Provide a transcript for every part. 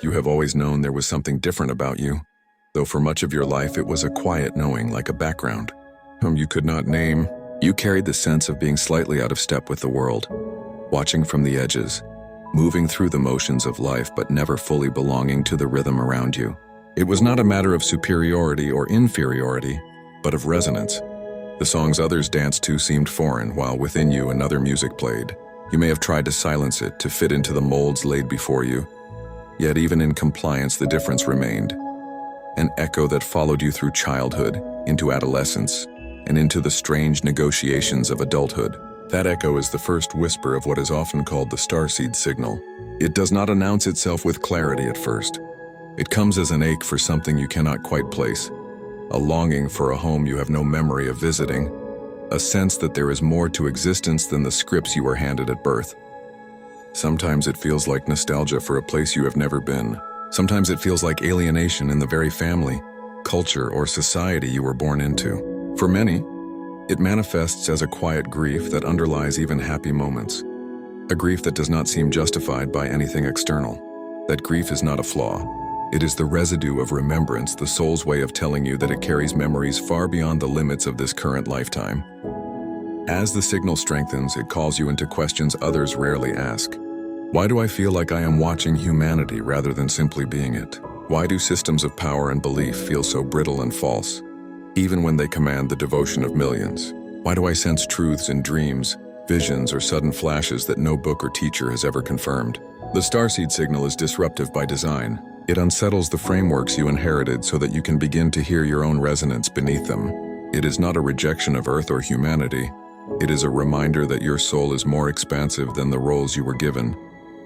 You have always known there was something different about you, though for much of your life it was a quiet knowing like a background, whom you could not name. You carried the sense of being slightly out of step with the world, watching from the edges, moving through the motions of life but never fully belonging to the rhythm around you. It was not a matter of superiority or inferiority, but of resonance. The songs others danced to seemed foreign, while within you another music played. You may have tried to silence it, to fit into the molds laid before you. Yet even in compliance, the difference remained. An echo that followed you through childhood, into adolescence, and into the strange negotiations of adulthood. That echo is the first whisper of what is often called the Starseed Signal. It does not announce itself with clarity at first. It comes as an ache for something you cannot quite place, a longing for a home you have no memory of visiting, a sense that there is more to existence than the scripts you were handed at birth. Sometimes it feels like nostalgia for a place you have never been. Sometimes it feels like alienation in the very family, culture, or society you were born into. For many, it manifests as a quiet grief that underlies even happy moments. A grief that does not seem justified by anything external. That grief is not a flaw. It is the residue of remembrance, the soul's way of telling you that it carries memories far beyond the limits of this current lifetime. As the signal strengthens, it calls you into questions others rarely ask. Why do I feel like I am watching humanity rather than simply being it? Why do systems of power and belief feel so brittle and false, even when they command the devotion of millions? Why do I sense truths in dreams, visions, or sudden flashes that no book or teacher has ever confirmed? The Starseed Signal is disruptive by design. It unsettles the frameworks you inherited so that you can begin to hear your own resonance beneath them. It is not a rejection of Earth or humanity. It is a reminder that your soul is more expansive than the roles you were given,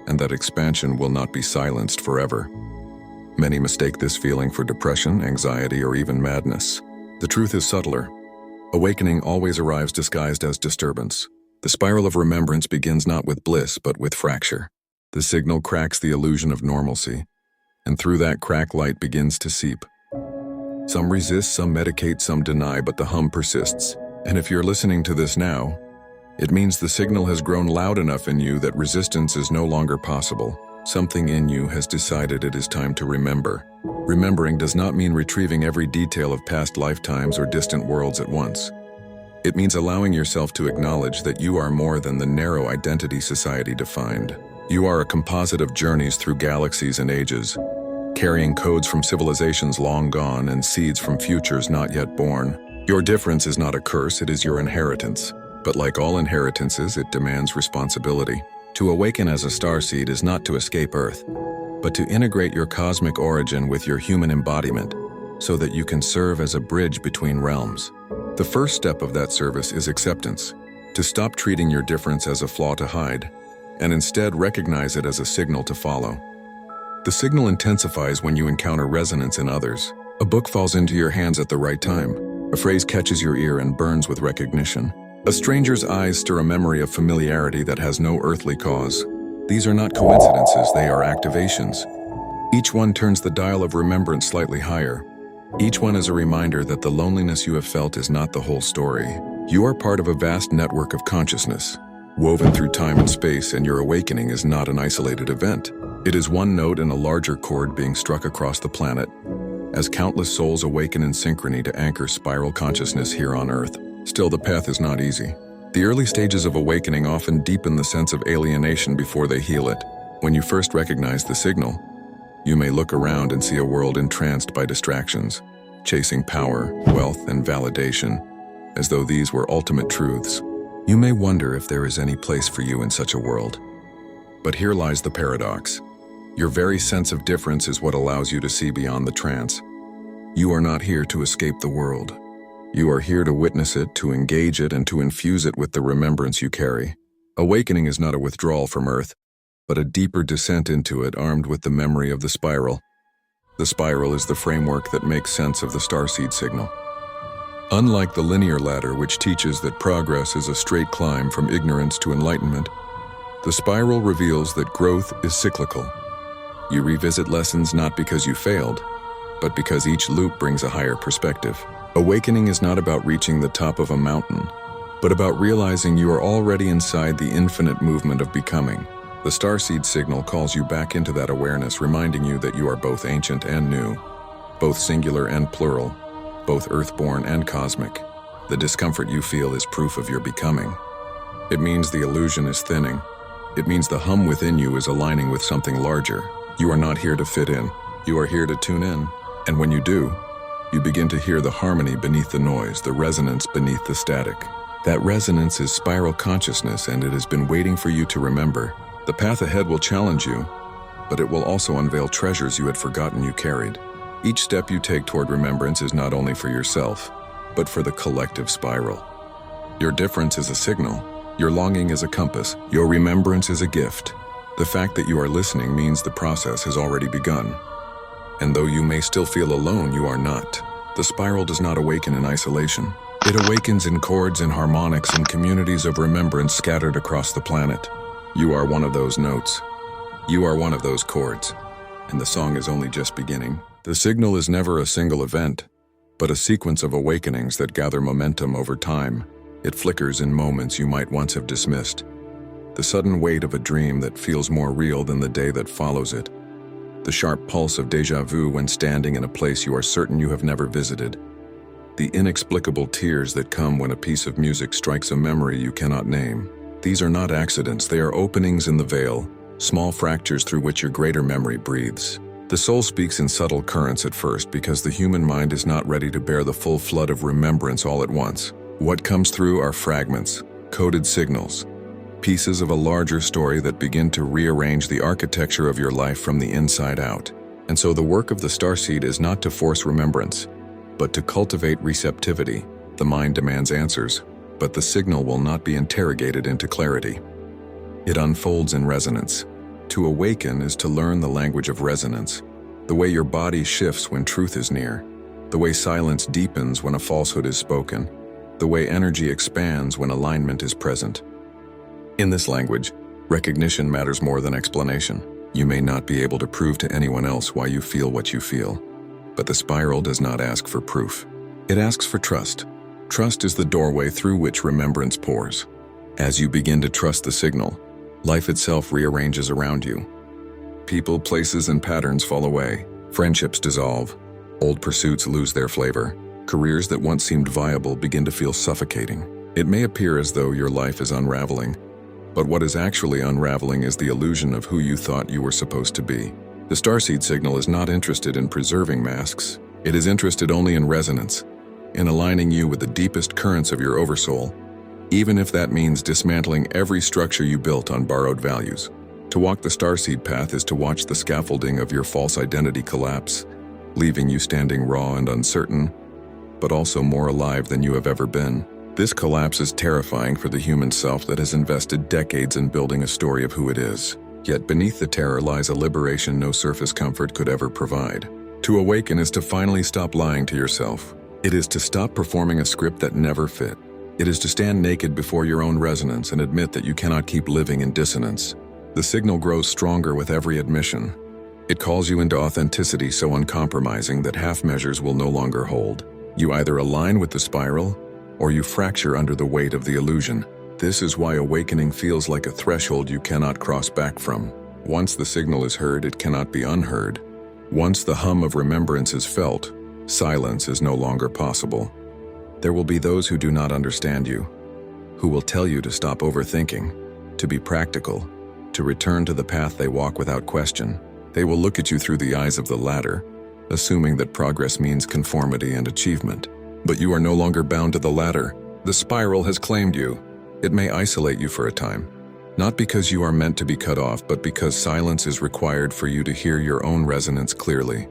and that expansion will not be silenced forever. Many mistake this feeling for depression, anxiety, or even madness. The truth is subtler. Awakening always arrives disguised as disturbance. The spiral of remembrance begins not with bliss, but with fracture. The signal cracks the illusion of normalcy, and through that crack light begins to seep. Some resist, some medicate, some deny, but the hum persists. And if you're listening to this now, it means the signal has grown loud enough in you that resistance is no longer possible. Something in you has decided it is time to remember. Remembering does not mean retrieving every detail of past lifetimes or distant worlds at once. It means allowing yourself to acknowledge that you are more than the narrow identity society defined. You are a composite of journeys through galaxies and ages, carrying codes from civilizations long gone and seeds from futures not yet born. Your difference is not a curse, it is your inheritance. But like all inheritances, it demands responsibility. To awaken as a starseed is not to escape Earth, but to integrate your cosmic origin with your human embodiment, so that you can serve as a bridge between realms. The first step of that service is acceptance, to stop treating your difference as a flaw to hide, and instead recognize it as a signal to follow. The signal intensifies when you encounter resonance in others. A book falls into your hands at the right time. A phrase catches your ear and burns with recognition. A stranger's eyes stir a memory of familiarity that has no earthly cause. These are not coincidences, they are activations. Each one turns the dial of remembrance slightly higher. Each one is a reminder that the loneliness you have felt is not the whole story. You are part of a vast network of consciousness, woven through time and space, and your awakening is not an isolated event. It is one note in a larger chord being struck across the planet, as countless souls awaken in synchrony to anchor spiral consciousness here on Earth. Still, the path is not easy. The early stages of awakening often deepen the sense of alienation before they heal it. When you first recognize the signal, you may look around and see a world entranced by distractions, chasing power, wealth, and validation, as though these were ultimate truths. You may wonder if there is any place for you in such a world. But here lies the paradox. Your very sense of difference is what allows you to see beyond the trance. You are not here to escape the world. You are here to witness it, to engage it, and to infuse it with the remembrance you carry. Awakening is not a withdrawal from Earth. but a deeper descent into it armed with the memory of the spiral. The spiral is the framework that makes sense of the Starseed Signal. Unlike the linear ladder, which teaches that progress is a straight climb from ignorance to enlightenment, the spiral reveals that growth is cyclical. You revisit lessons not because you failed, but because each loop brings a higher perspective. Awakening is not about reaching the top of a mountain, but about realizing you are already inside the infinite movement of becoming. The Starseed Signal calls you back into that awareness, reminding you that you are both ancient and new, both singular and plural, both earthborn and cosmic. The discomfort you feel is proof of your becoming. It means the illusion is thinning. It means the hum within you is aligning with something larger. You are not here to fit in. You are here to tune in. And when you do, you begin to hear the harmony beneath the noise, the resonance beneath the static. That resonance is spiral consciousness, and it has been waiting for you to remember. The path ahead will challenge you, but it will also unveil treasures you had forgotten you carried. Each step you take toward remembrance is not only for yourself, but for the collective spiral. Your difference is a signal. Your longing is a compass. Your remembrance is a gift. The fact that you are listening means the process has already begun. And though you may still feel alone, you are not. The spiral does not awaken in isolation. It awakens in chords and harmonics in communities of remembrance scattered across the planet. You are one of those notes. You are one of those chords. And the song is only just beginning. The signal is never a single event, but a sequence of awakenings that gather momentum over time. It flickers in moments you might once have dismissed. The sudden weight of a dream that feels more real than the day that follows it. The sharp pulse of déjà vu when standing in a place you are certain you have never visited. The inexplicable tears that come when a piece of music strikes a memory you cannot name. These are not accidents, they are openings in the veil, small fractures through which your greater memory breathes. The soul speaks in subtle currents at first because the human mind is not ready to bear the full flood of remembrance all at once. What comes through are fragments, coded signals, pieces of a larger story that begin to rearrange the architecture of your life from the inside out. And so the work of the Starseed is not to force remembrance, but to cultivate receptivity. The mind demands answers, but the signal will not be interrogated into clarity. It unfolds in resonance. To awaken is to learn the language of resonance, the way your body shifts when truth is near, the way silence deepens when a falsehood is spoken, the way energy expands when alignment is present. In this language, recognition matters more than explanation. You may not be able to prove to anyone else why you feel what you feel, but the spiral does not ask for proof. It asks for trust. Trust is the doorway through which remembrance pours. As you begin to trust the signal, life itself rearranges around you. People, places, and patterns fall away. Friendships dissolve. Old pursuits lose their flavor. Careers that once seemed viable begin to feel suffocating. It may appear as though your life is unraveling, but what is actually unraveling is the illusion of who you thought you were supposed to be. The Starseed Signal is not interested in preserving masks. It is interested only in resonance, in aligning you with the deepest currents of your oversoul, even if that means dismantling every structure you built on borrowed values. To walk the Starseed path is to watch the scaffolding of your false identity collapse, leaving you standing raw and uncertain, but also more alive than you have ever been. This collapse is terrifying for the human self that has invested decades in building a story of who it is. Yet beneath the terror lies a liberation no surface comfort could ever provide. To awaken is to finally stop lying to yourself. It is to stop performing a script that never fit. It is to stand naked before your own resonance and admit that you cannot keep living in dissonance. The signal grows stronger with every admission. It calls you into authenticity so uncompromising that half measures will no longer hold. You either align with the spiral, or you fracture under the weight of the illusion. This is why awakening feels like a threshold you cannot cross back from. Once the signal is heard, it cannot be unheard. Once the hum of remembrance is felt, silence is no longer possible. There will be those who do not understand you, who will tell you to stop overthinking, to be practical, to return to the path they walk without question. They will look at you through the eyes of the ladder, assuming that progress means conformity and achievement. But you are no longer bound to the ladder. The spiral has claimed you. It may isolate you for a time, not because you are meant to be cut off, but because silence is required for you to hear your own resonance clearly.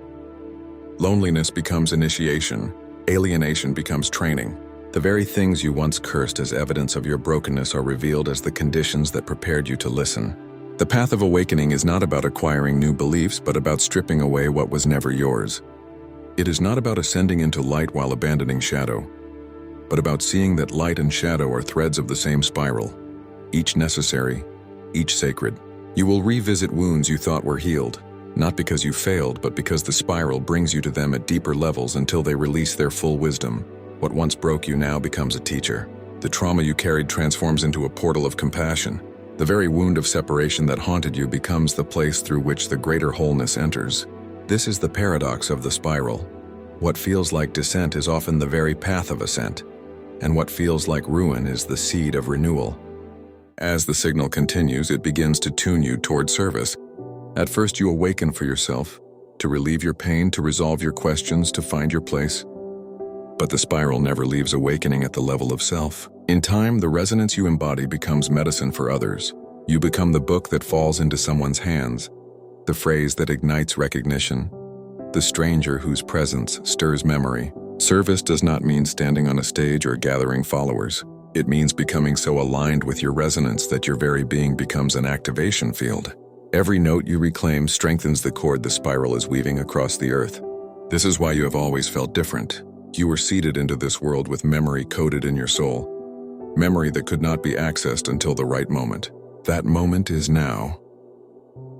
Loneliness becomes initiation. Alienation becomes training. The very things you once cursed as evidence of your brokenness are revealed as the conditions that prepared you to listen. The path of awakening is not about acquiring new beliefs, but about stripping away what was never yours. It is not about ascending into light while abandoning shadow, but about seeing that light and shadow are threads of the same spiral, each necessary, each sacred. You will revisit wounds you thought were healed, not because you failed, but because the spiral brings you to them at deeper levels until they release their full wisdom. What once broke you now becomes a teacher. The trauma you carried transforms into a portal of compassion. The very wound of separation that haunted you becomes the place through which the greater wholeness enters. This is the paradox of the spiral. What feels like descent is often the very path of ascent, and what feels like ruin is the seed of renewal. As the signal continues, it begins to tune you toward service. At first, you awaken for yourself, to relieve your pain, to resolve your questions, to find your place. But the spiral never leaves awakening at the level of self. In time, the resonance you embody becomes medicine for others. You become the book that falls into someone's hands, the phrase that ignites recognition, the stranger whose presence stirs memory. Service does not mean standing on a stage or gathering followers. It means becoming so aligned with your resonance that your very being becomes an activation field. Every note you reclaim strengthens the cord the spiral is weaving across the earth. This is why you have always felt different. You were seeded into this world with memory coded in your soul. Memory that could not be accessed until the right moment. That moment is now.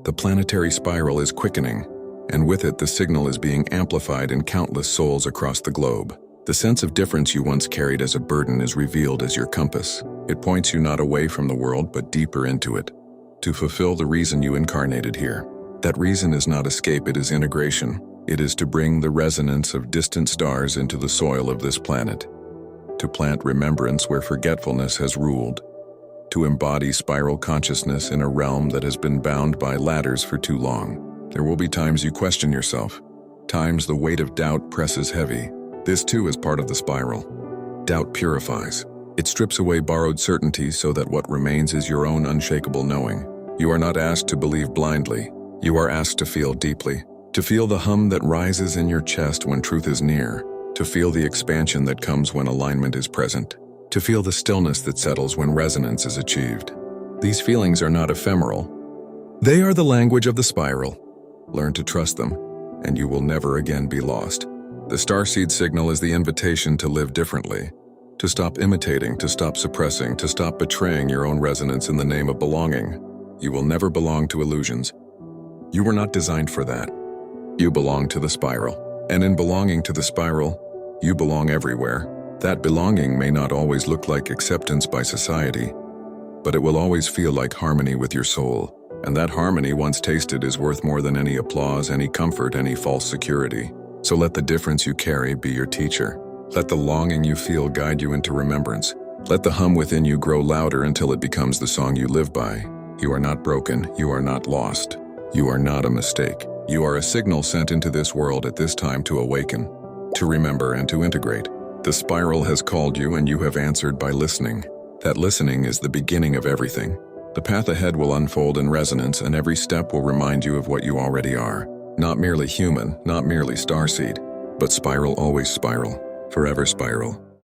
The planetary spiral is quickening, and with it the signal is being amplified in countless souls across the globe. The sense of difference you once carried as a burden is revealed as your compass. It points you not away from the world, but deeper into it, to fulfill the reason you incarnated here. That reason is not escape, it is integration. It is to bring the resonance of distant stars into the soil of this planet, to plant remembrance where forgetfulness has ruled, to embody spiral consciousness in a realm that has been bound by ladders for too long. There will be times you question yourself, times the weight of doubt presses heavy. This too is part of the spiral. Doubt purifies. It strips away borrowed certainties so that what remains is your own unshakable knowing. You are not asked to believe blindly. You are asked to feel deeply. To feel the hum that rises in your chest when truth is near. To feel the expansion that comes when alignment is present. To feel the stillness that settles when resonance is achieved. These feelings are not ephemeral. They are the language of the spiral. Learn to trust them, and you will never again be lost. The Starseed Signal is the invitation to live differently. To stop imitating, to stop suppressing, to stop betraying your own resonance in the name of belonging. You will never belong to illusions. You were not designed for that. You belong to the spiral. And in belonging to the spiral, you belong everywhere. That belonging may not always look like acceptance by society, but it will always feel like harmony with your soul. And that harmony, once tasted, is worth more than any applause, any comfort, any false security. So let the difference you carry be your teacher. Let the longing you feel guide you into remembrance. Let the hum within you grow louder until it becomes the song you live by. You are not broken. You are not lost. You are not a mistake. You are a signal sent into this world at this time to awaken, to remember, and to integrate. The spiral has called you, and you have answered by listening. That listening is the beginning of everything. The path ahead will unfold in resonance, and every step will remind you of what you already are. Not merely human, not merely starseed, but spiral, always spiral, forever spiral.